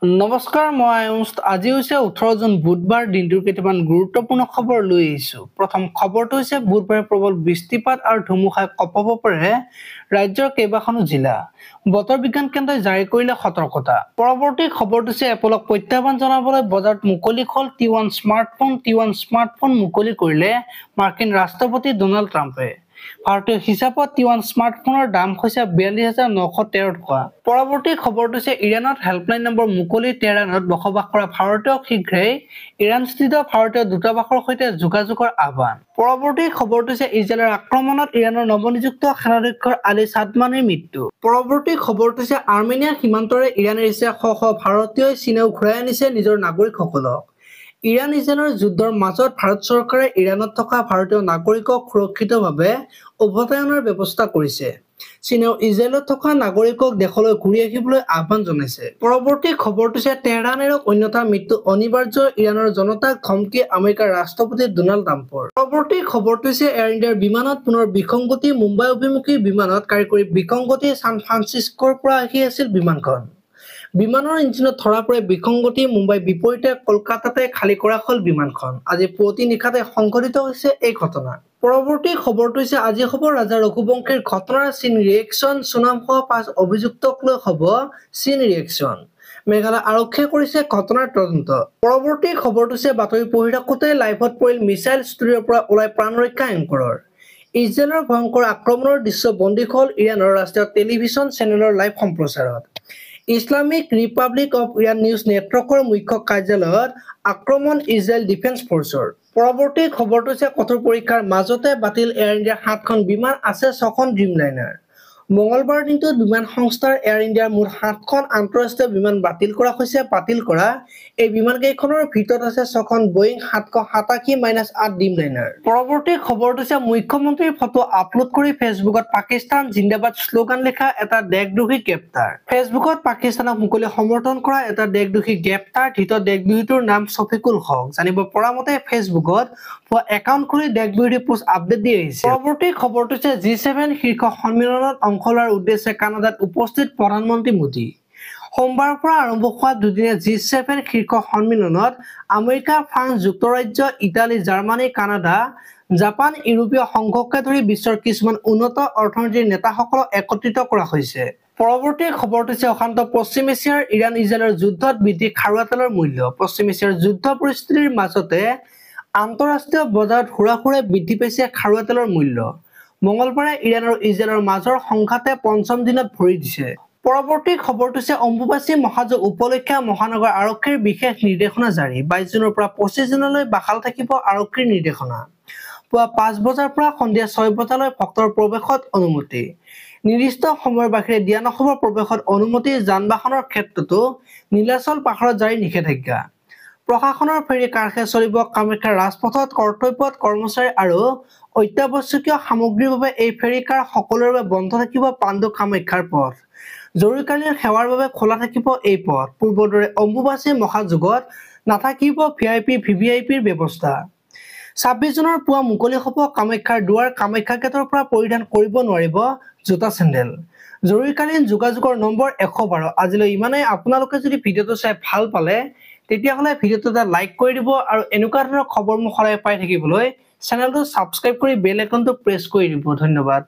নমস্কাৰ মই আয়ুষ আজি হৈছে 18 জুন বুধবাৰ দিনটোৰ কেইটামান গুৰুত্বপূৰ্ণ খবৰ লৈ আহিছো প্ৰথম খবৰটো হৈছে বুধবাৰে প্ৰবল বৃষ্টিপাত আৰু ধুমুহাই কঁপাব পাৰে ৰাজ্যৰ কেইবাখনো জিলা বতৰ বিজ্ঞান কেন্দ্ৰই জাৰি কৰিলে সতৰ্কতা পৰৱৰ্তী খবৰটো হৈছে এপলক প্ৰত্যাহ্বান জনাবলৈ বজাৰত মুকলি হ'ল টি1 স্মাৰ্টফোন মুকলি কৰিলে মাৰ্কিন ৰাষ্ট্ৰপতি ডোনাল্ড ট্ৰাম্পে ভাৰতীয় হিচাপত টি1 স্মাৰ্টফোনৰ দাম হৈছে 42,913 টকা পৰৱৰ্তী খবৰটো হৈছে ইৰাণত হেল্পলাইন নম্বৰ মুকলি তেহৰাণত বসবাস কৰা ভাৰতীয় শীঘ্ৰেই ইৰাণস্থিত ভাৰতীয় দূতাবাসৰ সৈতে যোগাযোগৰ আহ্বান পৰৱৰ্তী খবৰটো হৈছে ইজৰাইলৰ আক্ৰমণত ইৰাণৰ নৱনিযুক্ত সেনাধ্যক্ষ আলী সাদমানিৰ মৃত্যু পৰৱৰ্তী খবৰটো হৈছে আৰ্মেনিয়া সীমান্তৰে ইৰাণ এৰিছে শ ভাৰতীয় চীনেও ঘূৰাই আনিছে নিজৰ নাগৰিকসকলক ইৰাণ ইজৰাইলৰ যুদ্ধৰ মাজত ভাৰত চৰকাৰে ইৰাণত থকা ভাৰতীয় নাগৰিকক সুৰক্ষিতভাৱে উভতায়নৰ ব্যৱস্থা কৰিছে চীনেও ইজৰাইলত থকা নাগৰিকক দেশলৈ ঘূৰি আহিবলৈ আহ্বান জনাইছে পৰৱৰ্তী খবৰটো হৈছে তেহৰাণৰ অন্যথা মৃত্যু অনিবাৰ্য ইৰাণৰ জনতাক ধমকি আমেৰিকাৰ ৰাষ্ট্ৰপতি ডোনাল্ড ট্ৰাম্পৰ পৰৱৰ্তী খবৰটো হৈছে এয়াৰ ইণ্ডিয়াৰ বিমানত পুনৰ বিসংগতি মুম্বাই অভিমুখী বিমানত কাৰিকৰী বিসংগতি সান ফ্ৰান্সিস্কোৰ পৰা আহি আছিল বিমানখন বিমানৰ ইঞ্জিনত ধৰা পৰে বিসংগতি মুম্বাই বিপৰীতে কলকাতাতে খালি কৰা হ'ল বিমানখন আজি পুৱতি নিশাতে সংঘটিত হৈছে এই ঘটনা পৰৱৰ্তী খবৰটো হৈছে আজি হ'ব ৰাজা ৰঘুবংশীৰ ঘটনাৰ চীন ৰিয়েকশ্যন সুনাম সহ 5 অভিযুক্তক লৈ হ'ব চীন ৰিয়েকশ্যন মেঘালয় আৰক্ষীয়ে কৰিছে ঘটনাৰ তদন্ত পৰৱৰ্তী খবৰটো হৈছে বাতৰি পঢ়ি থাকোঁতে লাইভত পৰিল মিছাইল ষ্টুডিঅ'ৰ পৰা ওলাই প্ৰাণ ৰক্ষা এংকৰৰ ইজৰাইলৰ ভয়ংকৰ আক্ৰমণৰ দৃশ্য বন্দী হ'ল ইৰাণৰ ৰাষ্ট্ৰীয় টেলিভিছন চেনেলৰ লাইভ সম্প্ৰচাৰত Islamic republic of Iran news নেটৱৰ্কৰ মুখ্য কাৰ্যালয়ত আক্ৰমণ ইজৰাইল ডিফেন্স ফৰ্চৰ পৰৱৰ্তী খবৰটো হৈছে কঠোৰ পৰীক্ষাৰ মাজতে বাতিল এয়াৰ ইণ্ডিয়াৰ 7খন বিমান আছে 6খন ড্ৰিমলাইনাৰ মঙলবাৰ দিনটোত বিমান সংস্থাৰ এয়াৰ ইণ্ডিয়াৰ মুঠ 7খন আন্তঃৰাষ্ট্ৰীয় বিমান বাতিল কৰা এই বিমানকেইখনৰ ভিতৰত আছে 6খন বয়িং 787-8 ড্ৰিমলাইনাৰ পৰৱৰ্তী খবৰটো হৈছে মুখ্যমন্ত্ৰীৰ ফটো আপলোড কৰি ফেচবুকত পাকিস্তান জিন্দাবাদ শ্লোগান লিখা এটা দেশদ্ৰোহী গ্ৰেপ্তাৰ ফেচবুকত পাকিস্তানক মুকলি সমৰ্থন কৰা এটা দেশদ্ৰোহী গ্ৰেপ্তাৰ ধৃত দেশদ্ৰোহীটোৰ নাম শফিকুল হক জানিব পৰা মতে ফেচবুকত একাউণ্ট খুলি দেশবিৰোধী পোষ্ট আপডেট দি আহিছে পৰৱৰ্তী খবৰটো হৈছে G7 শীৰ্ষ সন্মিলনত অংশ লোৱাৰ উদ্দেশ্যে কানাডাত উপস্থিত প্ৰধানমন্ত্ৰী মোদী সোমবাৰৰ পৰা আৰম্ভ হোৱা দুদিনীয়া G7 শীৰ্ষ সন্মিলনত আমেৰিকা ফ্ৰান্স যুক্তৰাজ্য ইটালী জাৰ্মানী কানাডা জাপান ইউৰোপীয় সংঘকে ধৰি বিশ্বৰ কিছুমান উন্নত অৰ্থনীতিৰ নেতাসকলক একত্ৰিত কৰা হৈছে পৰৱৰ্তী খবৰটো হৈছে অশান্ত পশ্চিম এছিয়াৰ ইৰাণ ইজৰাইলৰ যুদ্ধত বৃদ্ধি খাৰুৱা তেলৰ মূল্য পশ্চিম এছিয়াৰ যুদ্ধ পৰিস্থিতিৰ মাজতে আন্তঃৰাষ্ট্ৰীয় বজাৰত হুৰাহুৰে বৃদ্ধি পাইছে খাৰুৱা তেলৰ মূল্য মঙলবাৰে ইৰাণ আৰু ইজৰাইলৰ মাজৰ সংঘাতে পঞ্চম দিনত ভৰি দিছে পৰৱৰ্তী খবৰটো হৈছে অম্বুবাচী মহাযজ্ঞ উপলক্ষে মহানগৰ আৰক্ষীৰ বিশেষ নিৰ্দেশনা জাৰি 22 জুনৰ পৰা 25 জুনলৈ বাখাল থাকিব আৰক্ষীৰ নিৰ্দেশনা পুৱা 5 বজাৰ পৰা সন্ধিয়া 6 বজালৈ ভক্তৰ প্ৰৱেশত অনুমতি নিৰ্দিষ্ট সময়ৰ বাহিৰে দিয়া নহ'ব প্ৰৱেশত অনুমতি যান-বাহনৰ ক্ষেত্ৰতো নীলাচল পাহাৰত জাৰি নিষেধাজ্ঞা প্ৰশাসনৰ ফেৰী কাৰ্ষে চলিব কামাখ্যা ৰাজপথত কৰ্তব্যত কৰ্মচাৰী আৰু অত্যাৱশ্যকীয় সামগ্ৰীৰ বাবে এই ফেৰী কাৰ সকলোৰে বাবে বন্ধ থাকিব পাণ্ডু কামাখ্যাৰ পথ জৰুৰীকালীন সেৱাৰ বাবে খোলা থাকিব এই পথ পূৰ্বৰ দৰে অম্বুবাচী মহাযজ্ঞত নাথাকিব ভিআইপি ভিভিআইপিৰ ব্যৱস্থা 26 জুনৰ পুৱা মুকলি হ'ব কামাখ্যাৰ দুৱাৰ কামাখ্যা গেটৰ পৰা পৰিধান কৰিব নোৱাৰিব জোতা চেণ্ডেল জৰুৰীকালীন যোগাযোগৰ নম্বৰ 112 আজিলৈ ইমানেই আপোনালোকে যদি ভিডিঅ'টো চাই ভাল পালে তেতিয়াহ'লে ভিডিঅ'টো এটা লাইক কৰি দিব আৰু এনেকুৱা ধৰণৰ খবৰ মোক সদায় পাই থাকিবলৈ চেনেলটো সাবস্ক্ৰাইব কৰি বেল আইকনটো প্ৰেছ কৰি দিব ধন্যবাদ